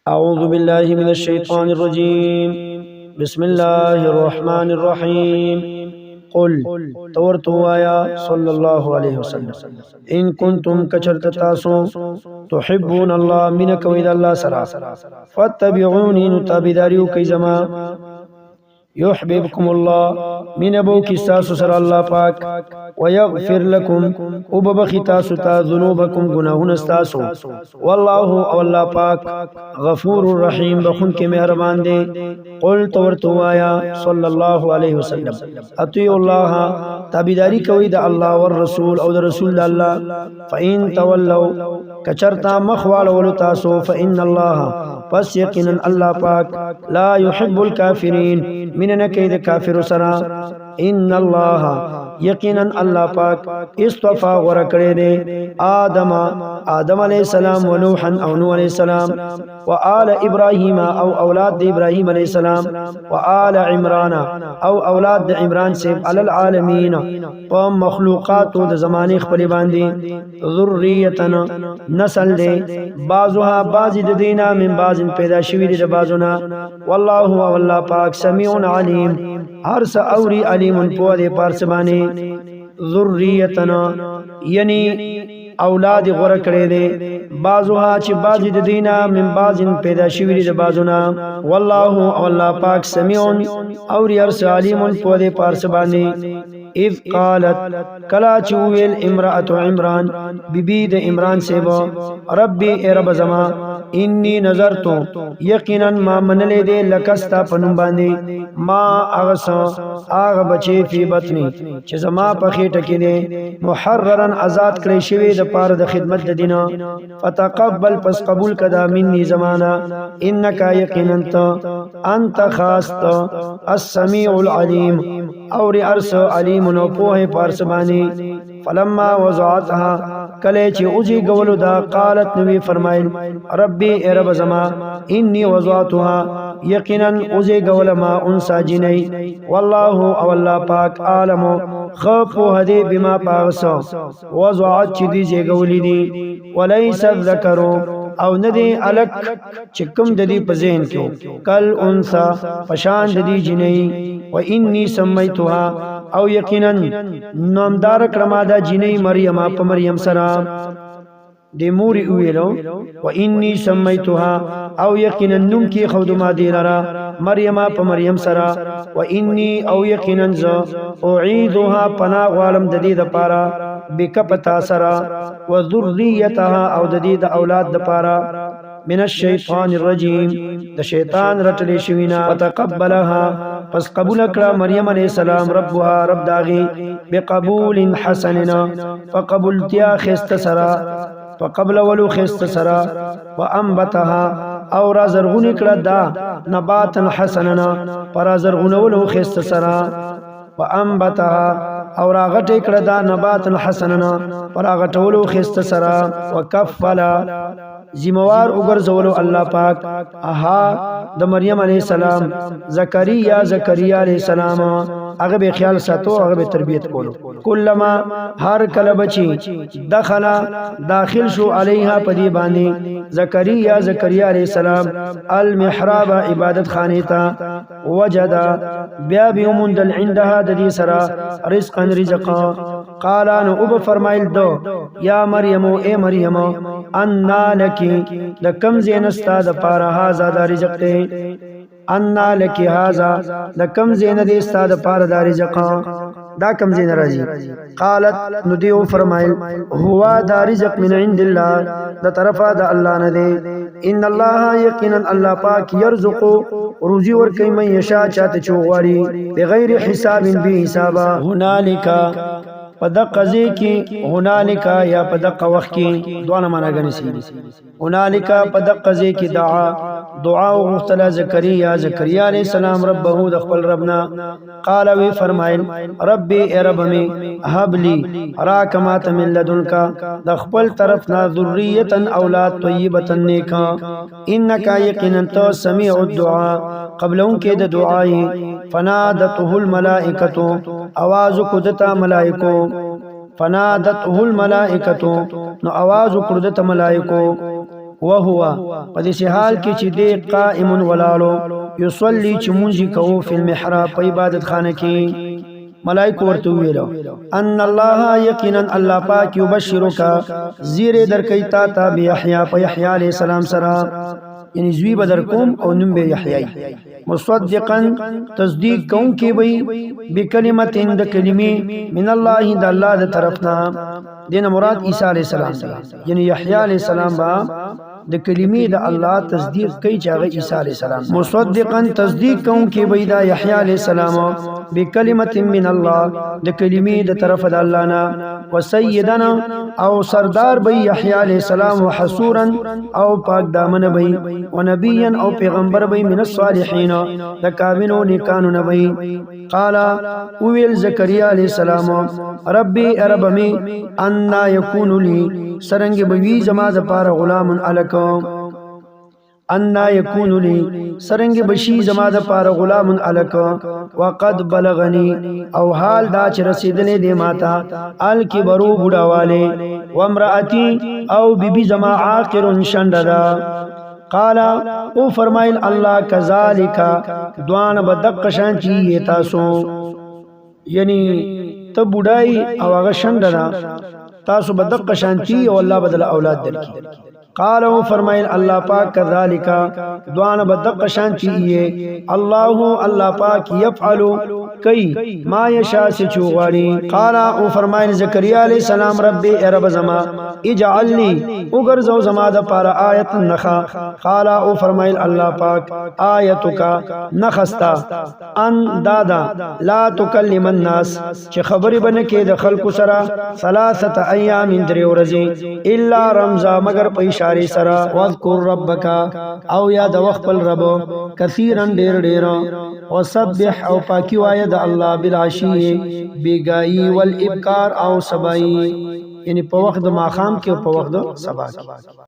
أعوذ بالله من الشيطان الرجيم بسم الله الرحمن الرحيم قل تورتوایا صلی الله علیه وسلم ان کنتم کچرت تاسو تحبون الله من کوید الله سرا فاتبعوني نتابداریو کی زما يحببكم الله من ابو كساس سر الله پاک ويغفر لكم وببخي تاسو تا ذنوبكم گناهون استاسو والله او الله پاک غفور رحیم بخون کے مہربان دے قل تورتوایا صلی الله علیه وسلم اطیعوا الله تابعداری کوي د الله والرسول او د رسول الله فإن تولوا کچرتا مخوال ول تاسو فإن الله پس یقینا الله پاک لا يحب الكافرين من نکید کافر سرا ان الله یقینا الله پاک استفا غره کړی دی آدم علیہ السلام و نوح او نوح علیہ السلام و آل ابراہیم او اولاد د ابراہیم علیہ السلام و آل عمران او اولاد د عمران سے علی العالمین و مخلوقات د زمانه خپل باندې ذریتنا نسل دی بعضها بعض د دینا من بعض پیدا شوی دی د بعضنا والله والله پاک سمیع علیم هر څه اوري علیم په دې پارسبانی ذریتنا یعنی اولاد غره کړي دي بعضها چې بعض د دینا من بعض پیدا شوی دي د بعضنا والله الله پاک سمیع او ارس علیم په دې پارسبانی اذ قالت کلا چویل امرأة عمران بی د عمران سے بو ربی اے رب زما انی نظرتو یقینا ما منلې دې لکستا پنوم باندې ما اغسا اغ بچی فی بطنی چې زما په خېټه کې دې محررن آزاد کړی شوی د پاره د خدمت د دینه فتقبل پس قبول کدا مني زمانہ انک یقینا انت خاص السمیع العلیم اور ارس علیم نو پوه پارسبانی فلما وضعتها کله چې اوجی غولو دا قالت نبی فرمایل ربي اے رب زما انی وضعتها یقینا اوجی غول ما انسا جنئی والله او الله پاک عالم خف هدی بما پاغسو وضعت چې دی غولی دی وليس الذکر او ندی الک چکم د دې په ذهن کې کل انسا پشان د دې جنئی و انی سمیتها او یقینا نامدار کړما دا جنې مریم په مریم سره د موري ویلو و انی سمیتها او یقینا نوم کې خود ما دی لرا مریم په مریم سره و انی او یقینا ز اعيذها پنا غالم د دې د پاره بکپتا سره و ذریتها او د دې د اولاد د پاره من الشیطان الرجیم د شیطان رټلې شوینا وتقبلها پس قبول کړه مریم علیہ السلام ربها رب داغي بقبول حسننا فقبلتیا خست سرا فقبل ولو خست سرا وانبتها او را زرغون کړه دا نباتا حسننا پر زرغون ولو خست سرا وانبتها او را غټ کړه دا نباتا حسننا پر غټولو خست سرا وکفلا زموار وګرځولو الله پاک اها د مریم علیہ السلام زکریا علیہ السلام هغه به خیال ساتو هغه به تربیت کولو کلمہ هر کله بچی داخل شو علیها پدی باندې زکریا علیہ السلام المحراب عبادت خانه تا وجد بیا بیومندل عندها د دې سرا رزقا رزقا قال ان اب فرمایل دو یا مریم اے مریم ان لکی لکم زینستا د پاره هاذا د رزق ته ان لکی هاذا لکم زین د استاد پاره د رزق دا کم زین راځي قالت ندیو فرمایل هو دا رزق من عند الله د طرفه د الله نه دی ان الله یقینا الله پاک يرزق روزي ور کوي من یشا چاته چوغوري بغیر حساب به حسابا هنالک پدقزی کی هنالک یا پدق وخت کی دوه معنا غنی سي هنالک پدقزی کی دعا غختلا زکریا علیہ السلام ربه د خپل ربنا قال وی فرمایل ربي اے رب می هب لی را کما من لدنک د خپل طرف نا ذریه اولاد طیبه نیکا انک یقینا تو سمیع الدعاء قبلون کې د دعای فنادته الملائکه आवाज کو دتا ملائکو فنادته الملائکه نو आवाज کو دتا ملائکو وهو په دې حال کې چې دې قائم ولالو یصلی چې مونږی کوو فی المحراب په عبادت خانه کې ملائکه ورته ویلو ان الله یقینا الله پاک یبشرک زیر درکې تا ته بیحیا په یحیی علیہ السلام سره یعنی زوی بدر کوم او نوم به یحیی مصدقا تصدیق کون کې وي بکلمت د کلمې من الله د الله د طرفنا دین مراد عیسی علیہ السلام یعنی یحیی علیہ السلام با د کلمې د الله تصدیق کوي چې هغه عیسی علیہ السلام مصدقا تصدیق کون کې وي دا یحیی علیہ السلام بکلمت من الله د کلمې د طرف د الله نه وسیدنا او سردار به یحیی علیہ السلام وحصورا او پاک دامن به ونبیا او پیغمبر به من الصالحین د کامنو نیکانو نه به قال ویل زکریا علیہ السلام ربي ربمی ان یکون لی سرنګ بوی زما د پاره غلام الکو ان یکون لی سرنګ بشی زما د پاره غلام الکو وقد بلغنی او حال دا چې رسیدلې دی ماتا الکبرو بډاواله وامراتی او بیبی زما عاقر شنددا قال او فرمایل الله کذالک دوان بدق شان چی تاسو یعنی ته بډای او هغه شنددا تاسو بدق شانتی او الله بدل اولاد درکې قالو فرمایل الله پاک کذالک دوان بدق شانتی الله پاک یفعل کای ما یشاء چوغاری قال او فرمایل زکریا علیہ السلام ربي رب زما اجعل لي وګرځو زما د پاره آیت نخا قال او فرمایل الله پاک آیتک نخستا ان دادا لا تکلم الناس چې خبرې بنه کې د خلکو سره ثلاثه ایام درې ورځې الا رمزا مگر په اشاره سره واذکر ربک او یاد وخپل رب کثیرا ډیر وسبح او پاکی وای د الله بالعشی بیگای والابکار او سبای یعنی په وخت د ماخام کې او په وخت د سبا کې